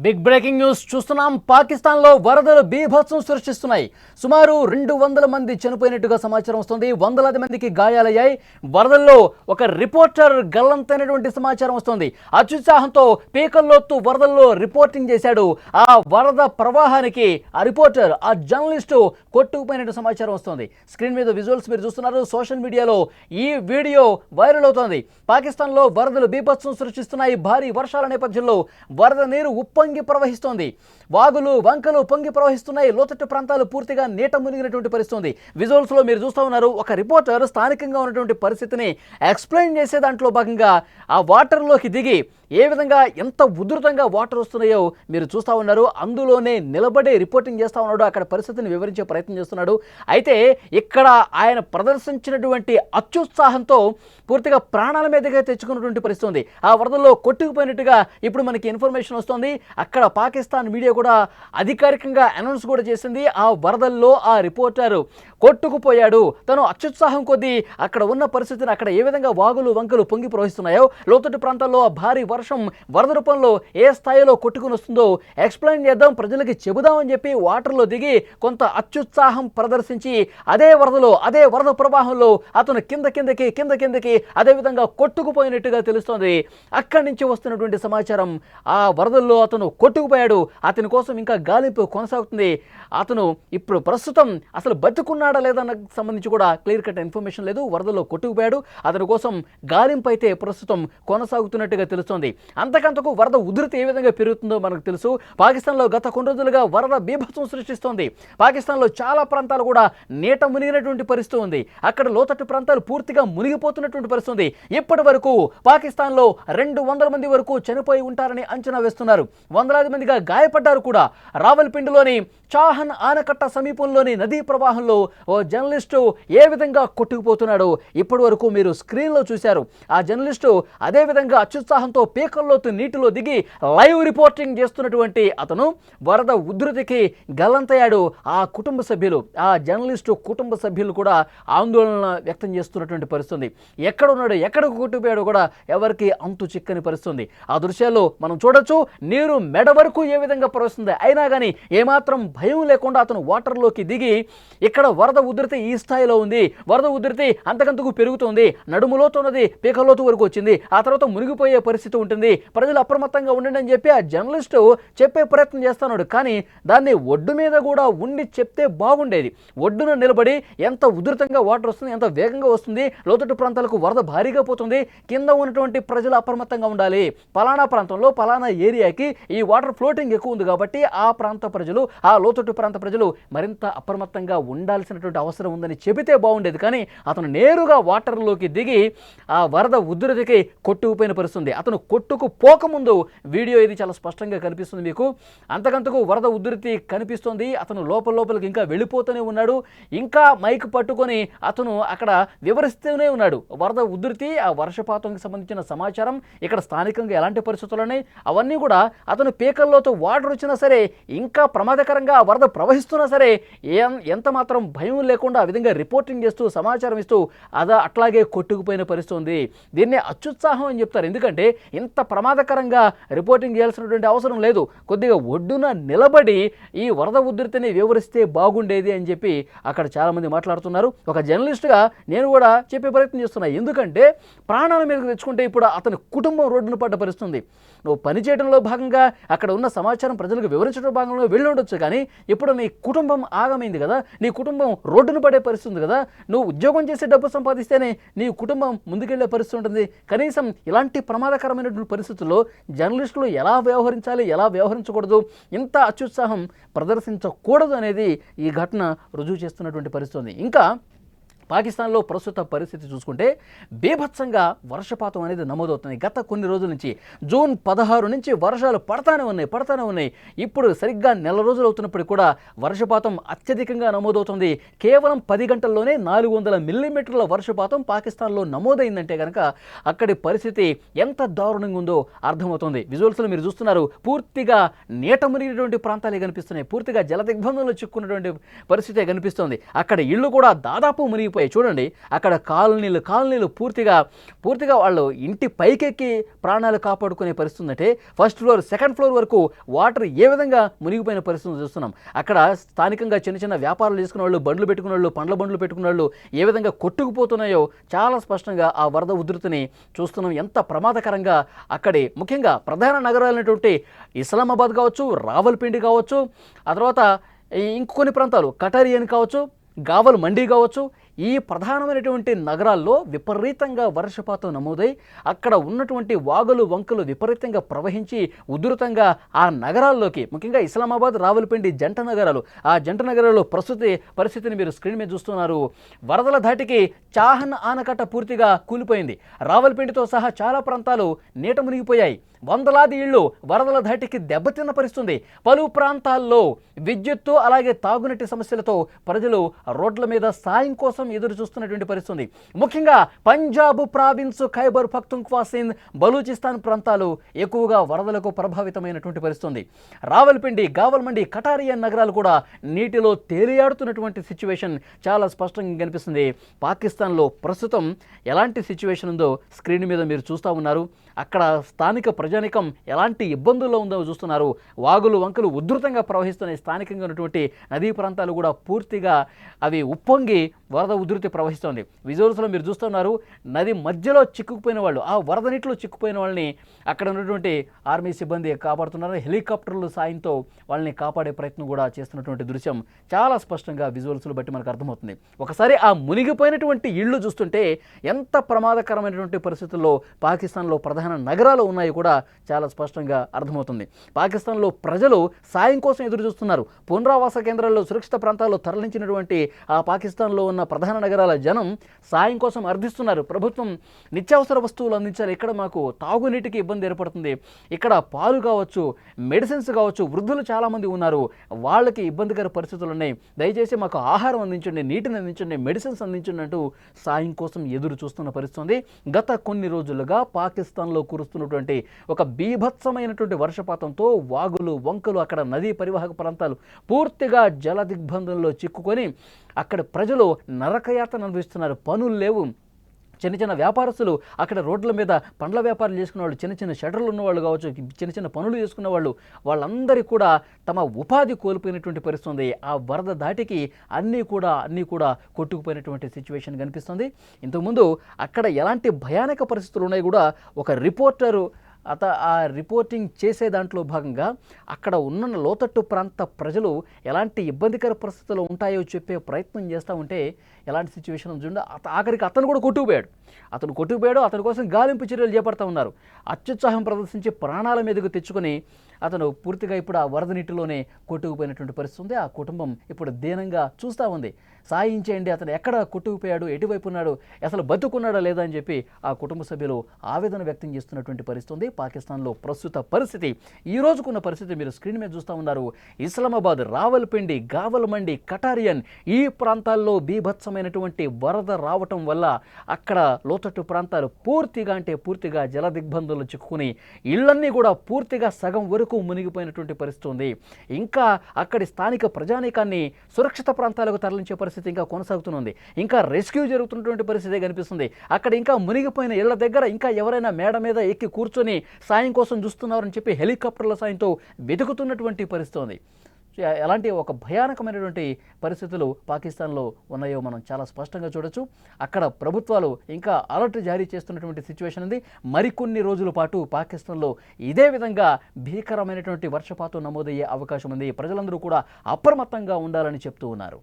Big breaking news చూస్తున్నాం. పాకిస్తాన్లో వరదలు బీభత్సం సృష్టిస్తున్నాయి. సుమారు 200 మంది చనిపోయినట్టుగా సమాచారం వస్తుంది. వందలాది మందికి గాయాలయ్యాయి. వరదల్లో ఒక రిపోర్టర్ గల్లంతైనటువంటి సమాచారం వస్తుంది. అత్యుత్సాహంతో పీకల్లోతు వరదల్లో రిపోర్టింగ్ చేశాడు. ఆ వరద ప్రవాహానికి ఆ రిపోర్టర్, ఆ జర్నలిస్టు కొట్టుకుపోయినట్టు సమాచారం వస్తుంది. స్క్రీన్ మీద విజువల్స్ మీరు చూస్తున్నారు. సోషల్ మీడియాలో ఈ వీడియో వైరల్ అవుతోంది. పాకిస్తాన్లో వరదలు బీభత్సం సృష్టిస్తున్నాయి. భారీ వర్షాల నేపథ్యంలో వరద నీరు ఉప్పొంగి ప్రవహిస్తోంది. వాగులు వంకలు పొంగి ప్రవహిస్తున్నాయి. లోతట్టు ప్రాంతాలు పూర్తిగా నీట మునిగినటువంటి పరిస్థితి. విజువల్స్ లో మీరు చూస్తూ ఉన్నారు. ఒక రిపోర్టర్ స్థానికంగా ఉన్నటువంటి పరిస్థితిని ఎక్స్ప్లెయిన్ చేసే దాంట్లో భాగంగా ఆ వాటర్లోకి దిగి ఏ విధంగా ఎంత ఉధృతంగా వాటర్ వస్తున్నాయో మీరు చూస్తూ ఉన్నారు. అందులోనే నిలబడి రిపోర్టింగ్ చేస్తూ ఉన్నాడు. అక్కడ పరిస్థితిని వివరించే ప్రయత్నం చేస్తున్నాడు. అయితే ఇక్కడ ఆయన ప్రదర్శించినటువంటి అత్యుత్సాహంతో పూర్తిగా ప్రాణాల మీదుగా తెచ్చుకున్నటువంటి పరిస్థితి. ఆ వరదల్లో కొట్టుకుపోయినట్టుగా ఇప్పుడు మనకి ఇన్ఫర్మేషన్ వస్తుంది. అక్కడ పాకిస్తాన్ మీడియా కూడా అధికారికంగా అనౌన్స్ కూడా చేసింది. ఆ వరదల్లో ఆ రిపోర్టర్ కొట్టుకుపోయాడు. తను అత్యుత్సాహం కొద్దీ అక్కడ ఉన్న పరిస్థితిని, అక్కడ ఏ విధంగా వాగులు వంకలు పొంగి ప్రవహిస్తున్నాయో, లోతట్టు ప్రాంతాల్లో భారీ వర్షం వరద రూపంలో ఏ స్థాయిలో కొట్టుకుని వస్తుందో ఎక్స్ప్లెయిన్ చేద్దాం, ప్రజలకి చెబుదామని చెప్పి వాటర్లో దిగి కొంత అత్యుత్సాహం ప్రదర్శించి అదే వరదలో, అదే వరద ప్రవాహంలో అతను కిందకి అదేవిధంగా కొట్టుకుపోయినట్టుగా తెలుస్తోంది. అక్కడి నుంచి వస్తున్నటువంటి సమాచారం, ఆ వరదల్లో అతను కొట్టుకుపోయాడు. అతని కోసం ఇంకా గాలింపు కొనసాగుతుంది. అతను ఇప్పుడు ప్రస్తుతం అసలు బతుకున్నాడా లేదా అన్నకు సంబంధించి కూడా క్లియర్ కట్ ఇన్ఫర్మేషన్ లేదు. వరదల్లో కొట్టుకుపోయాడు. అతని కోసం గాలింపు అయితే ప్రస్తుతం కొనసాగుతున్నట్టుగా తెలుస్తోంది. అంతకంతకు వరద ఉధృతి ఏ విధంగా పెరుగుతుందో మనకు తెలుసు. పాకిస్తాన్లో గత కొన్ని రోజులుగా వరద బీభత్సం సృష్టిస్తోంది. పాకిస్తాన్లో చాలా ప్రాంతాలు కూడా నీట మునిగినటువంటి పరిస్థితి ఉంది. అక్కడ లోతట్టు ప్రాంతాలు పూర్తిగా మునిగిపోతున్నటువంటి పరిస్థితి ఉంది. ఇప్పటి వరకు పాకిస్తాన్లో 200 మంది వరకు చనిపోయి ఉంటారని అంచనా వేస్తున్నారు. వందలాది మందిగా గాయపడ్డారు కూడా. రావల్పిండిలోని చాహన్ ఆనకట్ట సమీపంలోని నదీ ప్రవాహంలో ఓ జర్నలిస్టు ఏ విధంగా కొట్టుకుపోతున్నాడో ఇప్పటి వరకు మీరు స్క్రీన్లో చూశారు. ఆ జర్నలిస్టు అదే విధంగా అత్యుత్సాహంతో పీకల్లోతు నీటిలో దిగి లైవ్ రిపోర్టింగ్ చేస్తున్నటువంటి అతను వరద ఉధృతికి గల్లంతయ్యాడు. ఆ కుటుంబ సభ్యులు, ఆ జర్నలిస్టు కుటుంబ సభ్యులు కూడా ఆందోళన వ్యక్తం చేస్తున్నటువంటి పరిస్థితి. ఎక్కడున్నాడు, ఎక్కడికి కొట్టుకుపోయాడో కూడా ఎవరికి అంతు చిక్కని పరిస్థితి. ఆ దృశ్యాల్లో మనం చూడొచ్చు. నీరు మెడ వరకు ఏ విధంగా ప్రవహిస్తుంది. అయినా కానీ ఏమాత్రం భయం లేకుండా అతను వాటర్లోకి దిగి, ఇక్కడ వరద ఉధృతి ఈ స్థాయిలో ఉంది, వరద ఉధృతి అంతకంతకు పెరుగుతుంది, నడుములోతున్నది పీకలోతు వరకు వచ్చింది, ఆ తర్వాత మునిగిపోయే పరిస్థితి ఉంటుంది, ప్రజలు అప్రమత్తంగా ఉండండి అని చెప్పి ఆ జర్నలిస్టు చెప్పే ప్రయత్నం చేస్తున్నాడు. కానీ దాన్ని ఒడ్డు మీద కూడా ఉండి చెప్తే బాగుండేది. ఒడ్డున నిలబడి ఎంత ఉధృతంగా వాటర్ వస్తుంది, ఎంత వేగంగా వస్తుంది, లోతట్టు ప్రాంతాలకు వరద భారీగా పోతుంది, కింద ఉన్నటువంటి ప్రజలు అప్రమత్తంగా ఉండాలి, పలానా ప్రాంతంలో పలానా ఏరియాకి ఈ వాటర్ ఫ్లోటింగ్ ఎక్కువ ఉంది కాబట్టి ఆ ప్రాంత ప్రజలు, ఆ లోతట్టు ప్రాంత ప్రజలు మరింత అప్రమత్తంగా ఉండాల్సినటువంటి అవసరం ఉందని చెబితే బాగుండేది. కానీ అతను నేరుగా వాటర్లోకి దిగి ఆ వరద ఉధృతికి కొట్టుకుపోయిన పరిస్థితుంది. అతను కొట్టుకుపోకముందు వీడియో ఇది చాలా స్పష్టంగా కనిపిస్తుంది మీకు. అంతకంతకు వరద ఉధృతి కనిపిస్తుంది. అతను లోపలికి ఇంకా వెళ్ళిపోతూనే ఉన్నాడు. ఇంకా మైక్ పట్టుకొని అతను అక్కడ వివరిస్తూనే ఉన్నాడు. వరద ఉధృతి, ఆ వర్షపాతంకి సంబంధించిన సమాచారం, ఇక్కడ స్థానికంగా ఎలాంటి పరిస్థితులు ఉన్నాయి అవన్నీ కూడా అతను పీకల్లోతో వాటర్ వచ్చినా సరే, ఇంకా ప్రమాదకరంగా వరద ప్రవహిస్తున్నా సరే ఎంత మాత్రం భయం లేకుండా ఆ విధంగా రిపోర్టింగ్ చేస్తూ సమాచారం ఇస్తూ అట్లాగే కొట్టుకుపోయిన పరిస్థితి ఉంది. దీన్నే అత్యుత్సాహం అని చెప్తారు. ఎందుకంటే ఇంత ప్రమాదకరంగా రిపోర్టింగ్ చేయాల్సినటువంటి అవసరం లేదు. కొద్దిగా ఒడ్డున నిలబడి ఈ వరద ఉధృతిని వివరిస్తే బాగుండేది అని చెప్పి అక్కడ చాలామంది మాట్లాడుతున్నారు. ఒక జర్నలిస్ట్గా నేను కూడా చెప్పే ప్రయత్నం చేస్తున్నా. ఎందుకంటే ప్రాణాల మీదకు తెచ్చుకుంటే ఇప్పుడు అతని కుటుంబం రోడ్డున పడ్డ పరిస్థితుంది. నువ్వు పనిచేయడంలో భాగంగా అక్కడ ఉన్న సమాచారం ప్రజలకు వివరించడం భాగంగా వెళ్ళి ఉండొచ్చు, కానీ ఇప్పుడు నీ కుటుంబం ఆగమైంది కదా, నీ కుటుంబం రోడ్డున పడే పరిస్థితుంది కదా. నువ్వు ఉద్యోగం చేసి డబ్బు సంపాదిస్తేనే నీ కుటుంబం ముందుకెళ్లే పరిస్థితి ఉంటుంది. కనీసం ఇలాంటి ప్రమాదకరమైనటువంటి పరిస్థితుల్లో జర్నలిస్టులు ఎలా వ్యవహరించాలి, ఎలా వ్యవహరించకూడదు, ఇంత అత్యుత్సాహం ప్రదర్శించకూడదు అనేది ఈ ఘటన రుజువు చేస్తున్నటువంటి పరిస్థితి. ఇంకా పాకిస్తాన్లో ప్రస్తుత పరిస్థితి చూసుకుంటే బీభత్సంగా వర్షపాతం అనేది నమోదవుతుంది. గత కొన్ని రోజుల నుంచి జూన్ 16 నుంచి వర్షాలు పడతానే ఉన్నాయి. ఇప్పుడు సరిగ్గా నెల రోజులు అవుతున్నప్పటికీ కూడా వర్షపాతం అత్యధికంగా నమోదవుతుంది. కేవలం 10 గంటల్లోనే 400 మిల్లీమీటర్ల వర్షపాతం పాకిస్తాన్లో నమోదైందంటే కనుక అక్కడి పరిస్థితి ఎంత దారుణంగా ఉందో అర్థమవుతుంది. విజువల్స్లో మీరు చూస్తున్నారు. పూర్తిగా నీట మునిగినటువంటి ప్రాంతాలే కనిపిస్తున్నాయి. పూర్తిగా జల దిగ్బంధంలో చిక్కున్నటువంటి పరిస్థితే కనిపిస్తోంది. అక్కడ ఇళ్ళు కూడా దాదాపు మునిగిపోయి మునిగిపోయాయి. చూడండి అక్కడ కాలనీలు పూర్తిగా వాళ్ళు ఇంటి పైకెక్కి ప్రాణాలు కాపాడుకునే పరిస్థితి ఉందంటే ఫస్ట్ ఫ్లోర్ సెకండ్ ఫ్లోర్ వరకు వాటర్ ఏ విధంగా మునిగిపోయిన పరిస్థితి చూస్తున్నాం. అక్కడ స్థానికంగా చిన్న వ్యాపారాలు చేసుకునే వాళ్ళు, బండ్లు పెట్టుకునే వాళ్ళు, పండ్ల బండ్లు పెట్టుకునే వాళ్ళు ఏ విధంగా కొట్టుకుపోతున్నాయో చాలా స్పష్టంగా ఆ వరద ఉధృతిని చూస్తున్నాం. ఎంత ప్రమాదకరంగా అక్కడి ముఖ్యంగా ప్రధాన నగరాలైనటువంటి ఇస్లామాబాద్ కావచ్చు, రావల్పిండి కావచ్చు, ఆ తర్వాత ఇంకొన్ని ప్రాంతాలు కటారియన్ కావచ్చు, గావల్ మండి కావచ్చు, ఈ ప్రధానమైనటువంటి నగరాల్లో విపరీతంగా వర్షపాతం నమోదై అక్కడ ఉన్నటువంటి వాగులు వంకలు విపరీతంగా ప్రవహించి ఉధృతంగా ఆ నగరాల్లోకి ముఖ్యంగా ఇస్లామాబాద్, రావల్పిండి జంట నగరాలు, ఆ జంట నగరాల్లో పరిస్థితిని మీరు స్క్రీన్ మీద చూస్తున్నారు. వరదల ధాటికి చాహన్ ఆనకట్ట పూర్తిగా కూలిపోయింది. రావల్పిండితో సహా చాలా ప్రాంతాలు నీట మునిగిపోయాయి. వందలాది ఇళ్లు వరదల ధాటికి దెబ్బతిన్న పరిస్థితుంది. పలు ప్రాంతాల్లో విద్యుత్తు అలాగే తాగునీటి సమస్యలతో ప్రజలు రోడ్ల మీద సాయం కోసం ఎదురు చూస్తున్నటువంటి పరిస్థితుంది. ముఖ్యంగా పంజాబ్ ప్రావిన్స్, ఖైబర్ పఖ్తుంఖ్వా, సింధ్, బలూచిస్తాన్ ప్రాంతాలు ఎక్కువగా వరదలకు ప్రభావితమైనటువంటి పరిస్థితుంది. రావల్పిండి, గావల్మండి, కటారియన్ నగరాలు కూడా నీటిలో తేలియాడుతున్నటువంటి సిచ్యువేషన్ చాలా స్పష్టంగా కనిపిస్తుంది. పాకిస్తాన్లో ప్రస్తుతం ఎలాంటి సిచ్యువేషన్ ఉందో స్క్రీన్ మీద మీరు చూస్తూ ఉన్నారు. అక్కడ స్థానిక ప్రజానికం ఎలాంటి ఇబ్బందుల్లో ఉందో చూస్తున్నారు. వాగులు వంకలు ఉధృతంగా ప్రవహిస్తున్నాయి. స్థానికంగా ఉన్నటువంటి నదీ ప్రాంతాలు కూడా పూర్తిగా అవి ఉప్పొంగి వరద ఉధృతి ప్రవహిస్తోంది. విజువల్స్లో మీరు చూస్తున్నారు. నది మధ్యలో చిక్కుకుపోయిన వాళ్ళు, ఆ వరద నీటిలో చిక్కుపోయిన వాళ్ళని అక్కడ ఉన్నటువంటి ఆర్మీ సిబ్బంది కాపాడుతున్నారు. హెలికాప్టర్ల సాయంతో వాళ్ళని కాపాడే ప్రయత్నం కూడా చేస్తున్నటువంటి దృశ్యం చాలా స్పష్టంగా విజువల్స్లో బట్టి మనకు అర్థమవుతుంది. ఒకసారి ఆ మునిగిపోయినటువంటి ఇళ్ళు చూస్తుంటే ఎంత ప్రమాదకరమైనటువంటి పరిస్థితుల్లో పాకిస్తాన్లో ప్రధాన నగరాలు ఉన్నాయి కూడా చాలా స్పష్టంగా అర్థమవుతుంది. పాకిస్తాన్లో ప్రజలు సాయం కోసం ఎదురు చూస్తున్నారు. పునరావాస కేంద్రాల్లో, సురక్షిత ప్రాంతాల్లో తరలించినటువంటి ఆ పాకిస్తాన్లో ఉన్న ప్రధాన నగరాల జనం సాయం కోసం అర్థిస్తున్నారు. ప్రభుత్వం నిత్యావసర వస్తువులు అందించాలి, ఇక్కడ మాకు తాగునీటికి ఇబ్బంది ఏర్పడుతుంది, ఇక్కడ పాలు కావచ్చు, మెడిసిన్స్ కావచ్చు, వృద్ధులు చాలామంది ఉన్నారు, వాళ్ళకి ఇబ్బందికర పరిస్థితులు ఉన్నాయి, దయచేసి మాకు ఆహారం అందించండి, నీటిని అందించండి, మెడిసిన్స్ అందించండి అంటూ సాయం కోసం ఎదురు చూస్తున్న పరిస్థితి. గత కొన్ని రోజులుగా పాకిస్తాన్లో కురుస్తున్నటువంటి ఒక బీభత్సమైనటువంటి వర్షపాతంతో వాగులు వంకలు, అక్కడ నదీ పరివాహక ప్రాంతాలు పూర్తిగా జల దిగ్బంధంలో చిక్కుకొని అక్కడ ప్రజలు నరకయాతన అనుభవిస్తున్నారు. పనులు లేవు. చిన్న వ్యాపారస్తులు అక్కడ రోడ్ల మీద పండ్ల వ్యాపారాలు చేసుకునే వాళ్ళు, చిన్న షటర్లు ఉన్నవాళ్ళు కావచ్చు, చిన్న పనులు చేసుకునే వాళ్ళు, వాళ్ళందరికీ కూడా తమ ఉపాధి కోల్పోయినటువంటి పరిస్థితుంది. ఆ వరద దాటికి అన్నీ కూడా కొట్టుకుపోయినటువంటి సిచ్యువేషన్ కనిపిస్తుంది. ఇంతకుముందు అక్కడ ఎలాంటి భయానక పరిస్థితులు ఉన్నాయి కూడా ఒక రిపోర్టరు ఆ రిపోర్టింగ్ చేసే దాంట్లో భాగంగా అక్కడ ఉన్న లోతట్టు ప్రాంత ప్రజలు ఎలాంటి ఇబ్బందికర పరిస్థితులు ఉంటాయో చెప్పే ప్రయత్నం చేస్తూ ఉంటే ఎలాంటి సిచ్యువేషన్ చూడండి. ఆఖరికి అతను కూడా కొట్టుకుపోయాడు. అతని కోసం గాలింపు చర్యలు చేపడతా ఉన్నారు. అత్యుత్సాహం ప్రదర్శించి ప్రాణాల మీదకు తెచ్చుకొని అతను పూర్తిగా ఇప్పుడు ఆ వరద నీటిలోనే కొట్టుకుపోయినటువంటి పరిస్థితి ఉంది. ఆ కుటుంబం ఇప్పుడు దీనంగా చూస్తూ ఉంది. సాయం చేయండి, అతను ఎక్కడ కొట్టుకుపోయాడు, ఎటువైపు ఉన్నాడు, అసలు బతుకున్నాడా లేదా అని చెప్పి ఆ కుటుంబ సభ్యులు ఆవేదన వ్యక్తం చేస్తున్నటువంటి పరిస్థితి. పాకిస్తాన్లో ప్రస్తుత పరిస్థితి, ఈ రోజుకున్న పరిస్థితి మీరు స్క్రీన్ మీద చూస్తూ ఉన్నారు. ఇస్లామాబాద్, రావల్పిండి, గావల్మండి, కటారియన్ ఈ ప్రాంతాల్లో బీభత్సమైనటువంటి వరద రావటం వల్ల అక్కడ లోతట్టు ప్రాంతాలు పూర్తిగా జల దిగ్బంధంలో చిక్కుకుని ఇళ్లన్నీ కూడా పూర్తిగా సగం వరకు మునిగిపోయినటువంటి పరిస్థితి ఉంది. ఇంకా అక్కడి స్థానిక ప్రజానీకాన్ని సురక్షిత ప్రాంతాలకు తరలించే పరిస్థితి ఇంకా కొనసాగుతుంది. ఇంకా రెస్క్యూ జరుగుతున్నటువంటి పరిస్థితి కనిపిస్తుంది. అక్కడ ఇంకా మునిగిపోయిన ఇళ్ల దగ్గర ఇంకా ఎవరైనా మేడ మీద ఎక్కి కూర్చొని సాయం కోసం చూస్తున్నారని చెప్పి హెలికాప్టర్ల సాయంతో వెతుకుతున్నటువంటి పరిస్థితి ఉంది. ఎలాంటి ఒక భయానకమైనటువంటి పరిస్థితులు పాకిస్తాన్లో ఉన్నాయో మనం చాలా స్పష్టంగా చూడొచ్చు. అక్కడ ప్రభుత్వాలు ఇంకా అలర్ట్ జారీ చేస్తున్నటువంటి సిచ్యువేషన్ ఉంది. మరికొన్ని రోజుల పాటు పాకిస్తాన్లో ఇదే విధంగా భీకరమైనటువంటి వర్షపాతం నమోదయ్యే అవకాశం ఉంది. ప్రజలందరూ కూడా అప్రమత్తంగా ఉండాలని చెప్తూ ఉన్నారు.